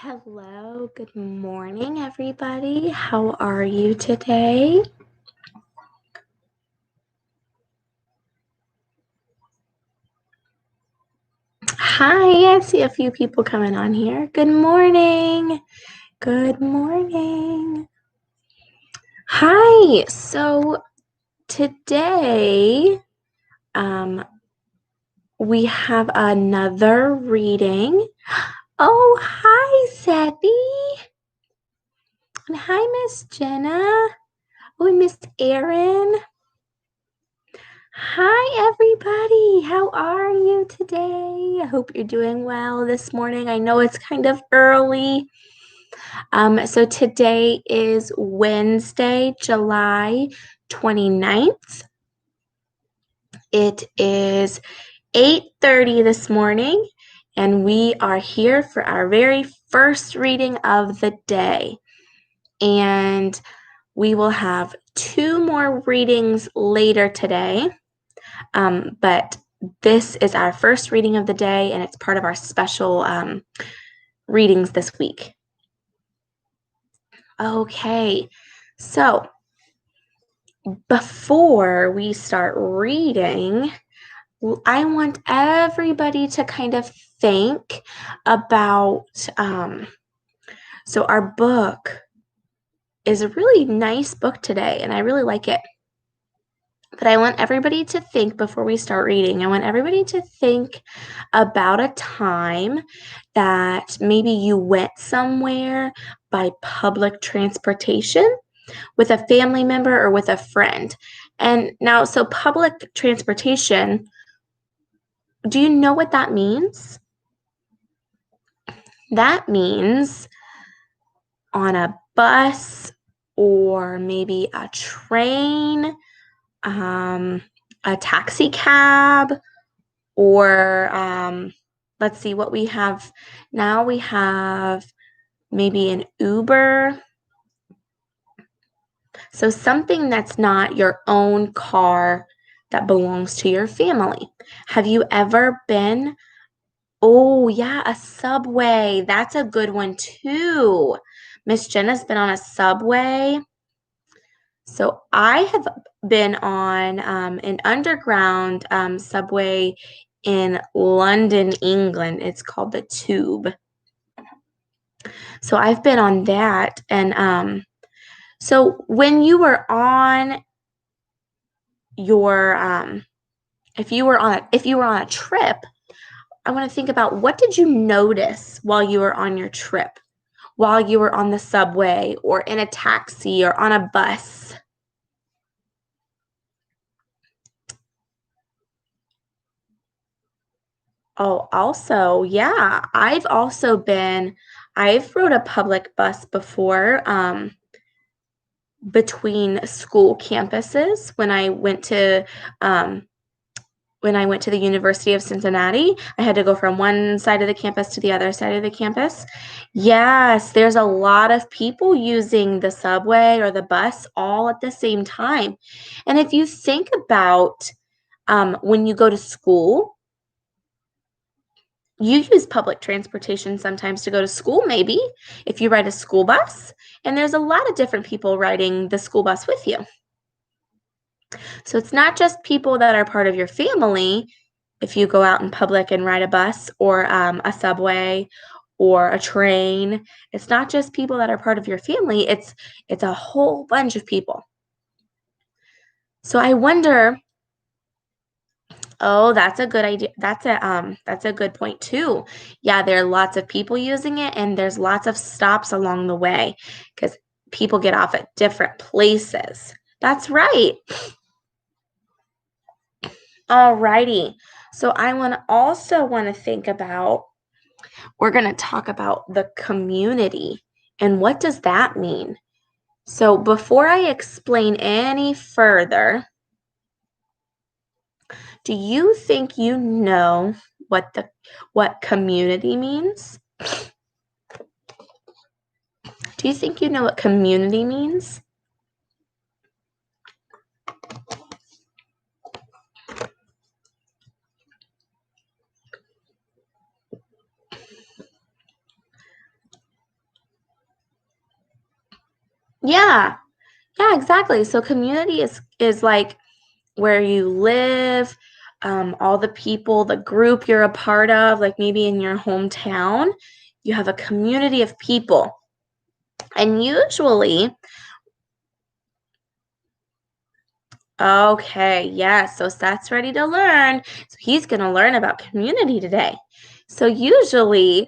Hello, good morning, everybody. How are you today? Hi, I see a few people coming on here. Good morning. Good morning. Hi. So today, we have another reading. Oh, hi, Zebby. And hi, Miss Jenna. Oh, and Miss Erin. Hi, everybody. How are you today? I hope you're doing well this morning. I know it's kind of early. So today is Wednesday, July 29th. It is 8:30 this morning, and we are here for our very first reading of the day. And we will have two more readings later today. But this is our first reading of the day, and it's part of our special readings this week. Okay, so before we start reading, I want everybody to kind of think about, so our book is a really nice book today, and I really like it. But I want everybody to think before we start reading. I want everybody to think about a time that maybe you went somewhere by public transportation with a family member or with a friend. And now, so public transportation, do you know what that means? That means on a bus or maybe a train, a taxi cab, or let's see what we have now. We have maybe an Uber. So something that's not your own car that belongs to your family. Have you ever been? Oh, yeah, a subway. That's a good one too. Miss Jenna's been on a subway. So I have been on an underground subway in London, England. It's called the Tube. So I've been on that. And so when you were on your if you were on a trip, I want to think about, what did you notice while you were on your trip? While you were on the subway or in a taxi or on a bus? Oh, also, yeah, I've rode a public bus before, between school campuses um, when I went to the University of Cincinnati. I had to go from one side of the campus to the other side of the campus. Yes, there's a lot of people using the subway or the bus all at the same time. And if you think about, when you go to school, you use public transportation sometimes to go to school, maybe, if you ride a school bus. And there's a lot of different people riding the school bus with you. So it's not just people that are part of your family if you go out in public and ride a bus or a subway or a train. It's not just people that are part of your family. It's a whole bunch of people. So I wonder. Oh, that's a good idea. That's a good point too. Yeah, there are lots of people using it, and there's lots of stops along the way because people get off at different places. That's right. All righty. So I want to think about, we're going to talk about the community, and what does that mean? So before I explain any further, do you think you know what community means? Do you think you know what community means? Yeah. Yeah, exactly. So community is like where you live, all the people, the group you're a part of, like maybe in your hometown, you have a community of people. And usually, okay, yes, so Seth's ready to learn. So he's going to learn about community today. So usually,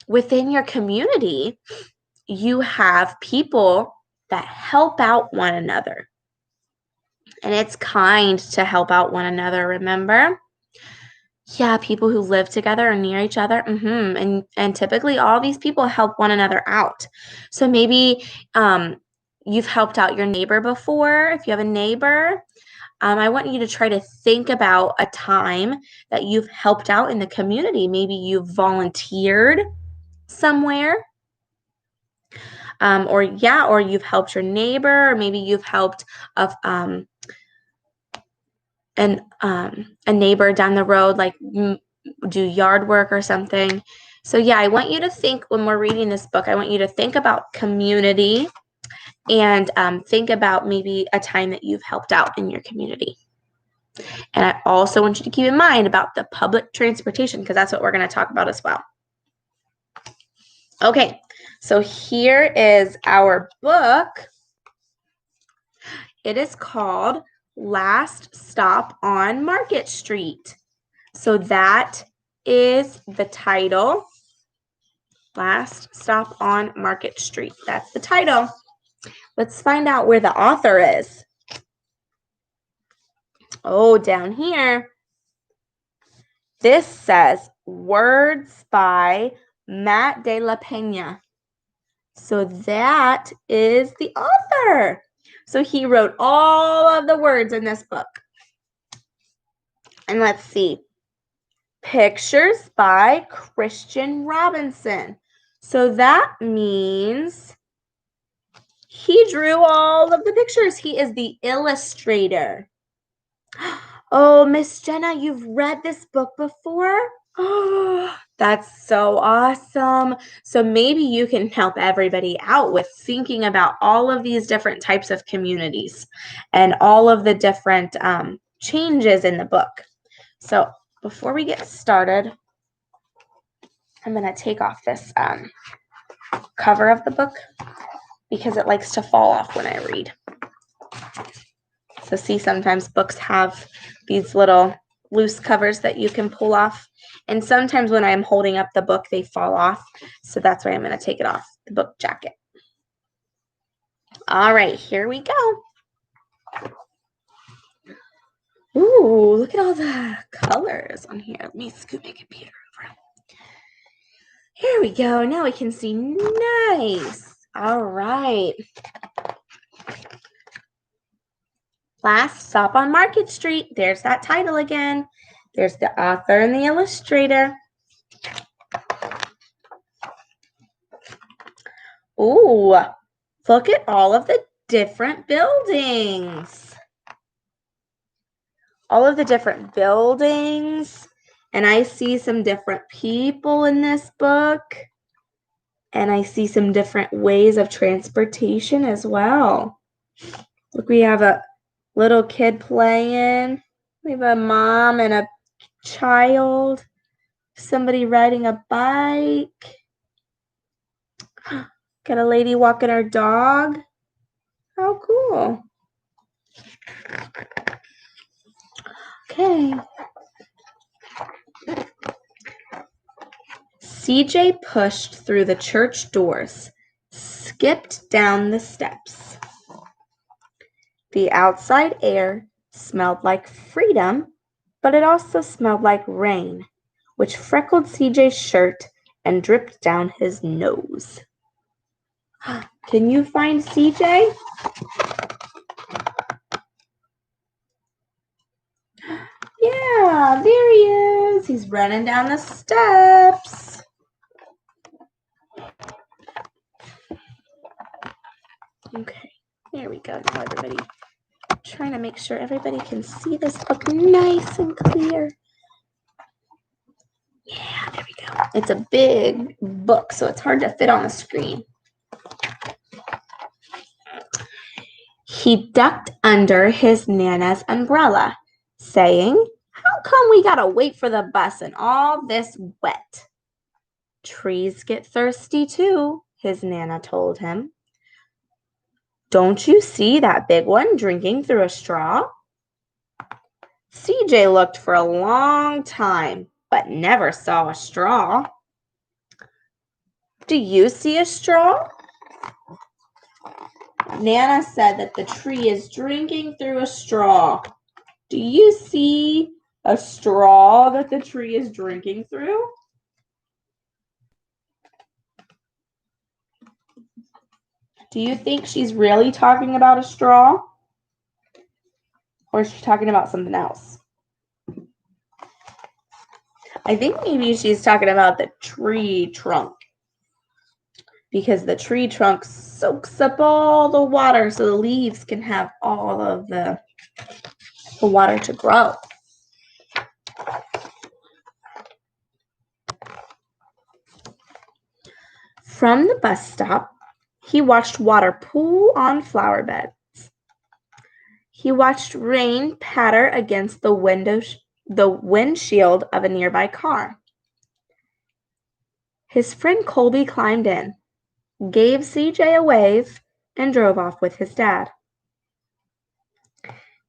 within your community, you have people that help out one another. And it's kind to help out one another, remember? Yeah, people who live together or near each other. And typically all these people help one another out. So maybe you've helped out your neighbor before. If you have a neighbor, I want you to try to think about a time that you've helped out in the community. Maybe you've volunteered somewhere. Or you've helped your neighbor, or maybe you've helped a neighbor down the road, like do yard work or something. So yeah, I want you to think when we're reading this book, I want you to think about community and think about maybe a time that you've helped out in your community. And I also want you to keep in mind about the public transportation because that's what we're going to talk about as well. Okay, so here is our book. It is called Last Stop on Market Street. So that is the title. Last Stop on Market Street. That's the title. Let's find out where the author is. Oh, down here. This says Words by Matt de la Peña. So that is the author. So he wrote all of the words in this book. And let's see. Pictures by Christian Robinson. So that means he drew all of the pictures. He is the illustrator. Oh, Miss Jenna, you've read this book before? Oh, that's so awesome. So maybe you can help everybody out with thinking about all of these different types of communities and all of the different changes in the book. So before we get started, I'm going to take off this cover of the book because it likes to fall off when I read. So see, sometimes books have these little loose covers that you can pull off. And sometimes when I'm holding up the book, they fall off. So that's why I'm going to take it off the book jacket. All right, here we go. Ooh, look at all the colors on here. Let me scoot my computer over. Here we go. Now we can see nice. All right. Last Stop on Market Street. There's that title again. There's the author and the illustrator. Ooh, look at all of the different buildings. All of the different buildings. And I see some different people in this book. And I see some different ways of transportation as well. Look, we have a little kid playing. We have a mom and a child. Somebody riding a bike. Got a lady walking her dog. How cool. Okay. CJ pushed through the church doors, skipped down the steps. The outside air smelled like freedom, but it also smelled like rain, which freckled CJ's shirt and dripped down his nose. Can you find CJ? Yeah, there he is. He's running down the steps. Okay, there we go. Now everybody, trying to make sure everybody can see this book nice and clear. Yeah, there we go. It's a big book, so it's hard to fit on the screen. He ducked under his Nana's umbrella, saying, "How come we gotta wait for the bus and all this wet?" "Trees get thirsty too," his Nana told him. "Don't you see that big one drinking through a straw?" CJ looked for a long time, but never saw a straw. "Do you see a straw?" Nana said that the tree is drinking through a straw. Do you see a straw that the tree is drinking through? Do you think she's really talking about a straw? Or is she talking about something else? I think maybe she's talking about the tree trunk, because the tree trunk soaks up all the water so the leaves can have all of the water to grow. From the bus stop, he watched water pool on flower beds. He watched rain patter against the windshield of a nearby car. His friend Colby climbed in, gave CJ a wave, and drove off with his dad.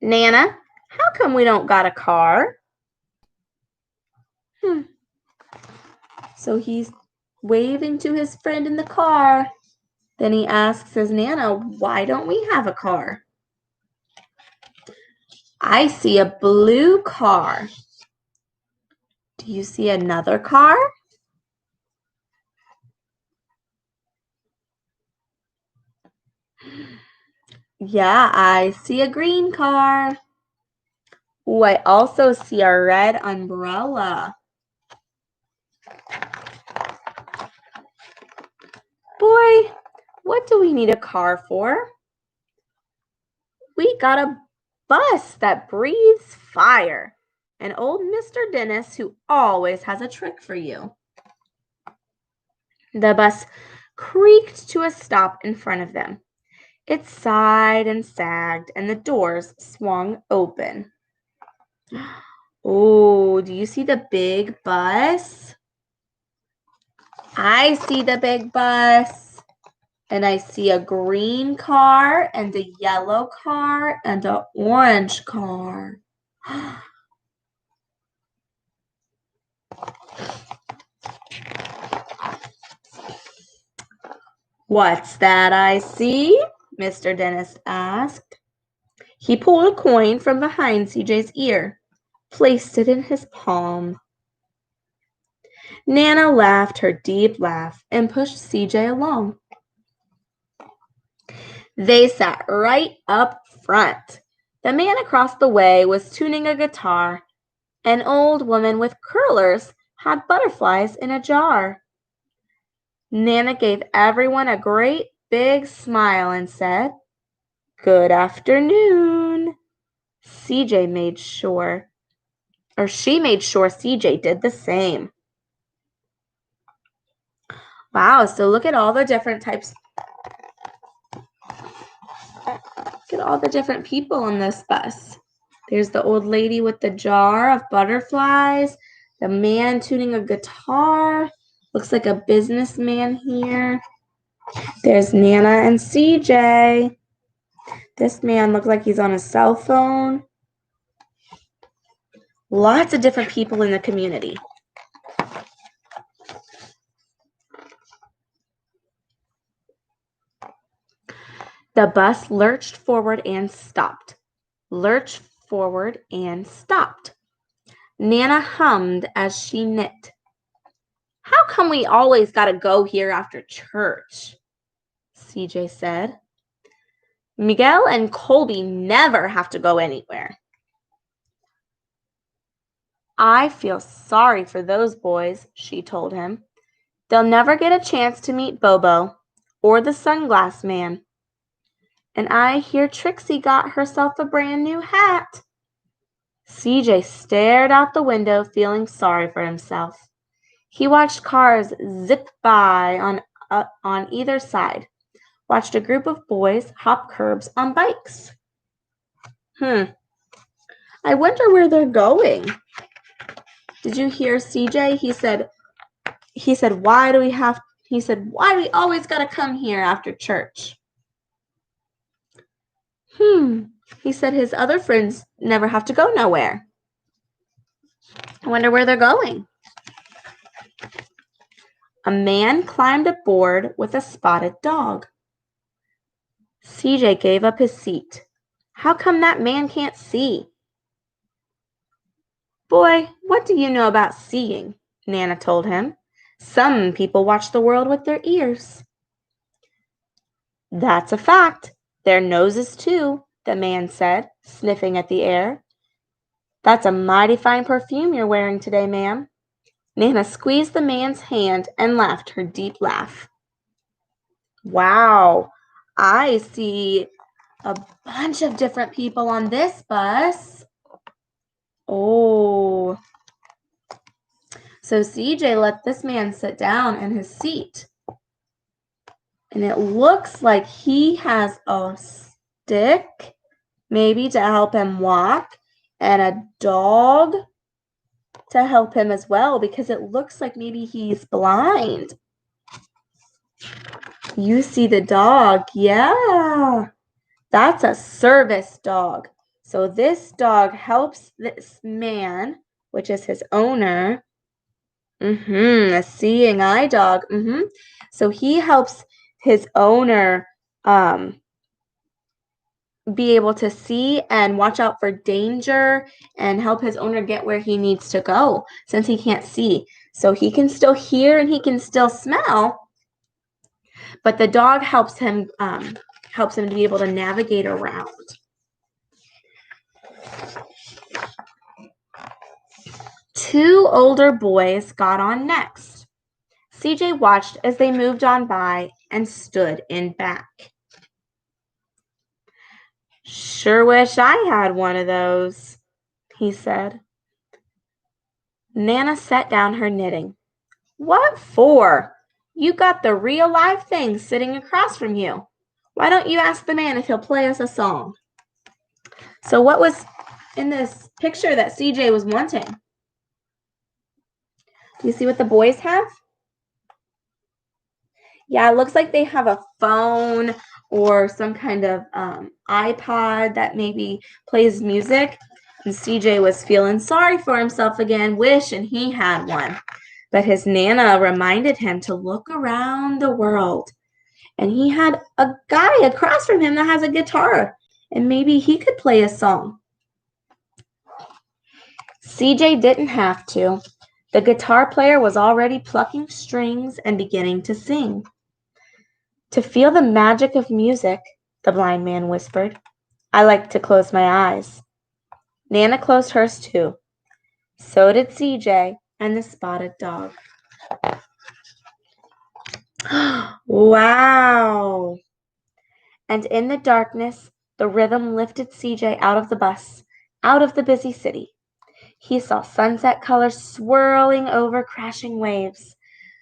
"Nana, how come we don't got a car?" So he's waving to his friend in the car. Then he asks his Nana, "Why don't we have a car?" "I see a blue car." "Do you see another car?" "Yeah, I see a green car." "Oh, I also see a red umbrella." "Boy, what do we need a car for?" "We got a bus that breathes fire, and old Mr. Dennis who always has a trick for you." The bus creaked to a stop in front of them. It sighed and sagged, and the doors swung open. Oh, do you see the big bus? I see the big bus. And I see a green car and a yellow car and an orange car. "What's that I see?" Mr. Dennis asked. He pulled a coin from behind CJ's ear, placed it in his palm. Nana laughed her deep laugh and pushed CJ along. They sat right up front. The man across the way was tuning a guitar. An old woman with curlers had butterflies in a jar. Nana gave everyone a great big smile and said, "Good afternoon." She made sure CJ did the same. Wow, so look at all the different types. Look at all the different people on this bus. There's the old lady with the jar of butterflies, the man tuning a guitar. Looks like a businessman here. There's Nana and CJ. This man looks like he's on a cell phone. Lots of different people in the community. The bus lurched forward and stopped. Lurched forward and stopped. Nana hummed as she knit. "How come we always gotta go here after church?" CJ said. "Miguel and Colby never have to go anywhere." "I feel sorry for those boys," she told him. "They'll never get a chance to meet Bobo or the sunglass man. And I hear Trixie got herself a brand new hat." CJ stared out the window, feeling sorry for himself. He watched cars zip by on either side. watched a group of boys hop curbs on bikes. I wonder where they're going. Did you hear CJ? He said, why do we always gotta come here after church? He said his other friends never have to go nowhere. I wonder where they're going. A man climbed aboard with a spotted dog. CJ gave up his seat. How come that man can't see? Boy, what do you know about seeing? Nana told him. Some people watch the world with their ears. That's a fact. Their noses, too, the man said, sniffing at the air. That's a mighty fine perfume you're wearing today, ma'am. Nana squeezed the man's hand and laughed her deep laugh. Wow, I see a bunch of different people on this bus. Oh. So CJ let this man sit down in his seat. And it looks like he has a stick, maybe to help him walk, and a dog to help him as well, because it looks like maybe he's blind. You see the dog, yeah. That's a service dog. So this dog helps this man, which is his owner, a seeing eye dog. So he helps his owner be able to see and watch out for danger and help his owner get where he needs to go since he can't see. So he can still hear and he can still smell, but the dog helps him to be able to navigate around. Two older boys got on next. CJ watched as they moved on by and stood in back. Sure wish I had one of those, he said. Nana set down her knitting. What for? You got the real live thing sitting across from you. Why don't you ask the man if he'll play us a song? So what was in this picture that CJ was wanting? Do you see what the boys have? Yeah, it looks like they have a phone or some kind of iPod that maybe plays music. And CJ was feeling sorry for himself again, wishing he had one. But his Nana reminded him to look around the world. And he had a guy across from him that has a guitar. And maybe he could play a song. CJ didn't have to. The guitar player was already plucking strings and beginning to sing. To feel the magic of music, the blind man whispered, I like to close my eyes. Nana closed hers too. So did CJ and the spotted dog. Wow! And in the darkness, the rhythm lifted CJ out of the bus, out of the busy city. He saw sunset colors swirling over crashing waves,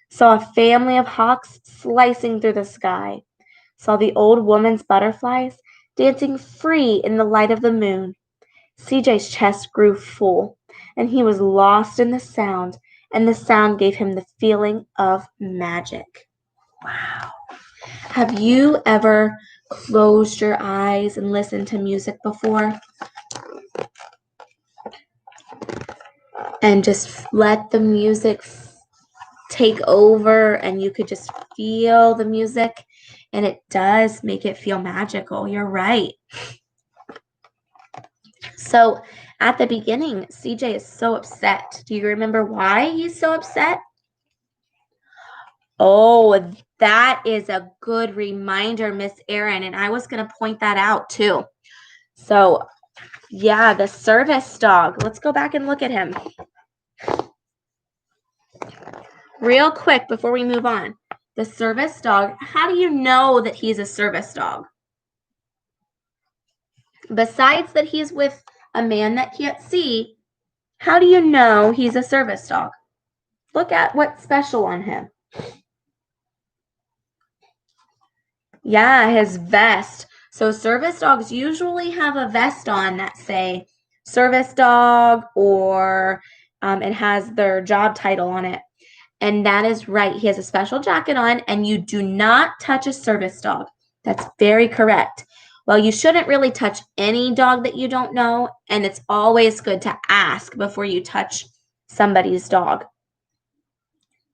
saw a family of hawks slicing through the sky, saw the old woman's butterflies dancing free in the light of the moon. CJ's chest grew full, and he was lost in the sound, and the sound gave him the feeling of magic. Wow. Have you ever closed your eyes and listened to music before? And just let the music take over and you could just feel the music, and it does make it feel magical. You're right. So at the beginning, CJ is so upset. Do you remember why he's so upset? Oh, that is a good reminder, Miss Erin, and I was going to point that out too. So, yeah, the service dog. Let's go back and look at him. Real quick before we move on. The service dog, how do you know that he's a service dog? Besides that he's with a man that can't see, how do you know he's a service dog? Look at what's special on him. Yeah, his vest. So service dogs usually have a vest on that say service dog or it has their job title on it. And that is right. He has a special jacket on, and you do not touch a service dog. That's very correct. Well, you shouldn't really touch any dog that you don't know, and it's always good to ask before you touch somebody's dog.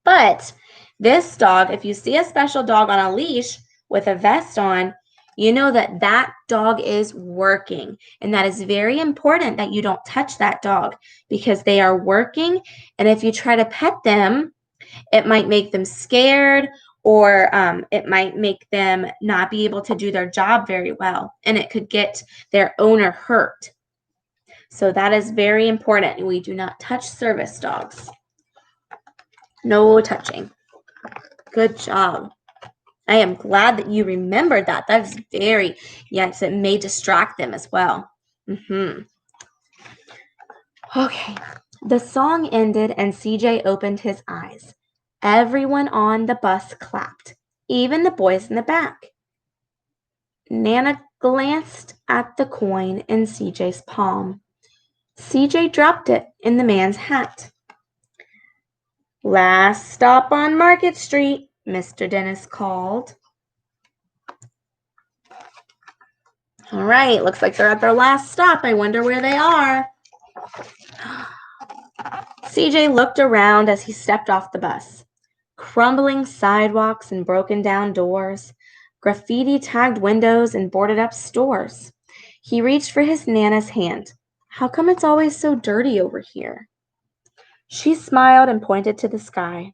But this dog, if you see a special dog on a leash with a vest on, you know that that dog is working. And that is very important that you don't touch that dog because they are working. And if you try to pet them, it might make them scared or it might make them not be able to do their job very well. And it could get their owner hurt. So that is very important. We do not touch service dogs. No touching. Good job. I am glad that you remembered that. That is very, yes, it may distract them as well. Okay. The song ended and CJ opened his eyes. Everyone on the bus clapped, even the boys in the back. Nana glanced at the coin in CJ's palm. CJ dropped it in the man's hat. Last stop on Market Street, Mr. Dennis called. All right, looks like they're at their last stop. I wonder where they are. CJ looked around as he stepped off the bus. Crumbling sidewalks and broken down doors, graffiti tagged windows and boarded up stores. He reached for his Nana's hand. How come it's always so dirty over here? She smiled and pointed to the sky.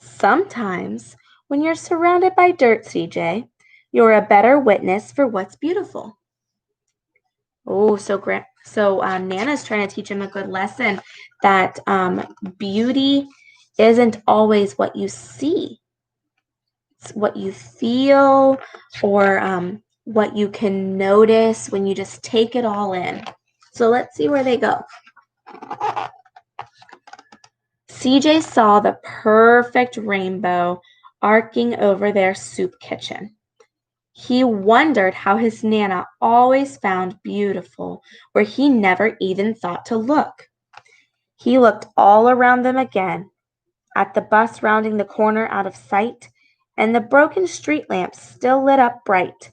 Sometimes, when you're surrounded by dirt, CJ, you're a better witness for what's beautiful. Oh, so Nana's trying to teach him a good lesson that beauty isn't always what you see. It's what you feel or what you can notice when you just take it all in. So let's see where they go. CJ saw the perfect rainbow arcing over their soup kitchen. He wondered how his Nana always found beautiful where he never even thought to look. He looked all around them again, at the bus rounding the corner out of sight, and the broken street lamps still lit up bright,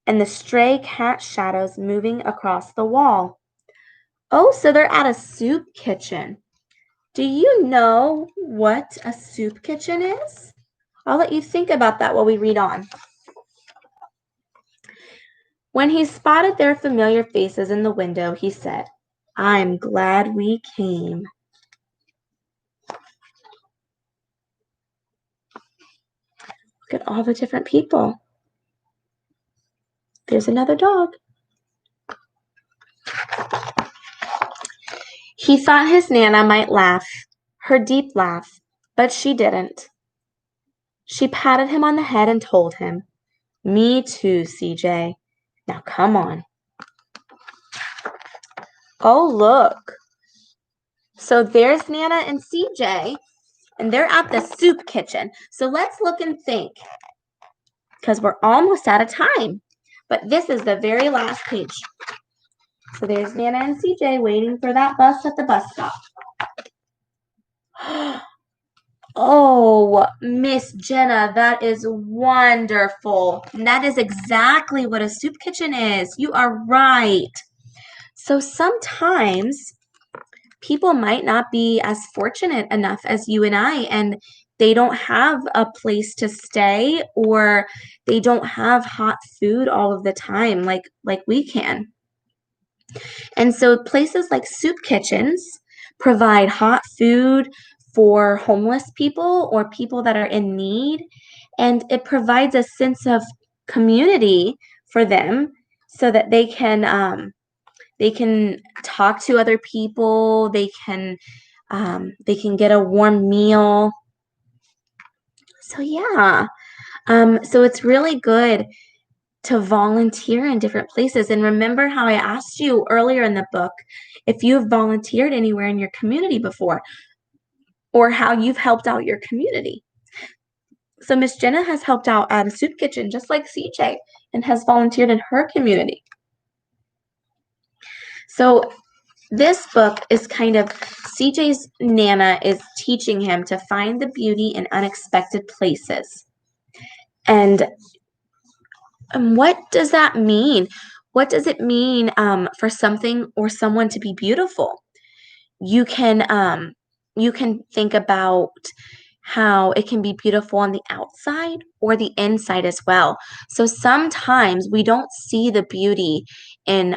and the stray cat shadows moving across the wall. Oh, so they're at a soup kitchen. Do you know what a soup kitchen is? I'll let you think about that while we read on. When he spotted their familiar faces in the window, he said, I'm glad we came. Look at all the different people. There's another dog. He thought his Nana might laugh, her deep laugh, but she didn't. She patted him on the head and told him, Me too, CJ. Now come on. Oh, look. So there's Nana and CJ, and they're at the soup kitchen. So let's look and think, because we're almost out of time. But this is the very last page. So there's Nana and CJ waiting for that bus at the bus stop. Oh, Miss Jenna, that is wonderful. And that is exactly what a soup kitchen is. You are right. So sometimes people might not be as fortunate enough as you and I, and they don't have a place to stay or they don't have hot food all of the time like we can. And so places like soup kitchens provide hot food for homeless people or people that are in need, and it provides a sense of community for them so that they can talk to other people, they can get a warm meal. So yeah, so it's really good to volunteer in different places. And remember how I asked you earlier in the book if you've volunteered anywhere in your community before or how you've helped out your community. So Miss Jenna has helped out at a soup kitchen just like CJ and has volunteered in her community. So this book is kind of CJ's Nana is teaching him to find the beauty in unexpected places. And what does that mean? What does it mean for something or someone to be beautiful? You can think about how it can be beautiful on the outside or the inside as well. So sometimes we don't see the beauty in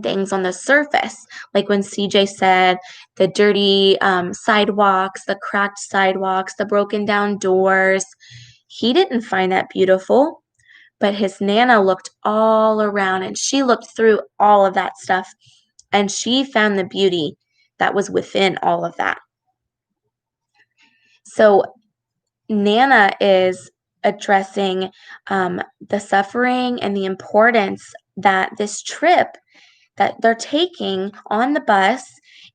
things on the surface, like when CJ said the dirty sidewalks, the cracked sidewalks, the broken down doors. He didn't find that beautiful, but his Nana looked all around and she looked through all of that stuff and she found the beauty that was within all of that. So Nana is addressing the suffering and the importance that this trip that they're taking on the bus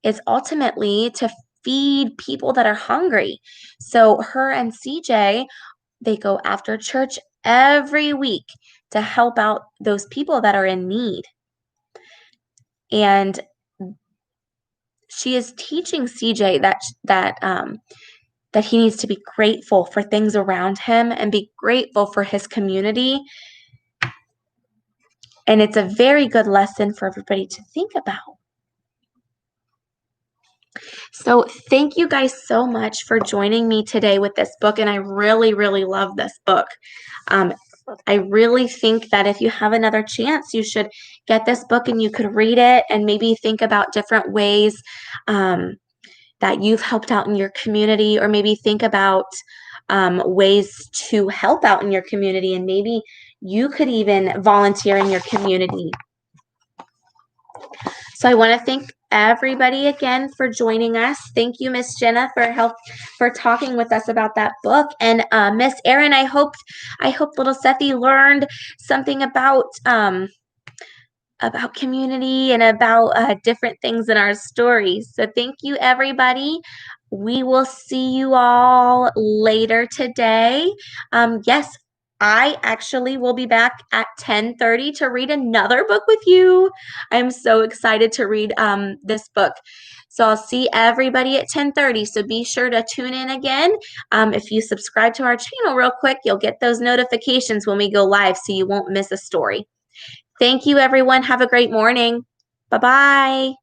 is ultimately to feed people that are hungry. So her and CJ, they go after church every week to help out those people that are in need. And she is teaching CJ that he needs to be grateful for things around him and be grateful for his community. And it's a very good lesson for everybody to think about. So thank you guys so much for joining me today with this book. And I really, really love this book. I really think that if you have another chance, you should get this book and you could read it and maybe think about different ways that you've helped out in your community, or maybe think about ways to help out in your community, and maybe you could even volunteer in your community. So I want to thank everybody again for joining us. Thank you, Miss Jenna, for talking with us about that book. And Miss Erin, I hope little Sethy learned something about community and about different things in our stories. So thank you, everybody. We will see you all later today. Yes, I actually will be back at 10:30 to read another book with you. I'm so excited to read this book. So I'll see everybody at 10:30. So be sure to tune in again. If you subscribe to our channel real quick, you'll get those notifications when we go live so you won't miss a story. Thank you, everyone. Have a great morning. Bye-bye.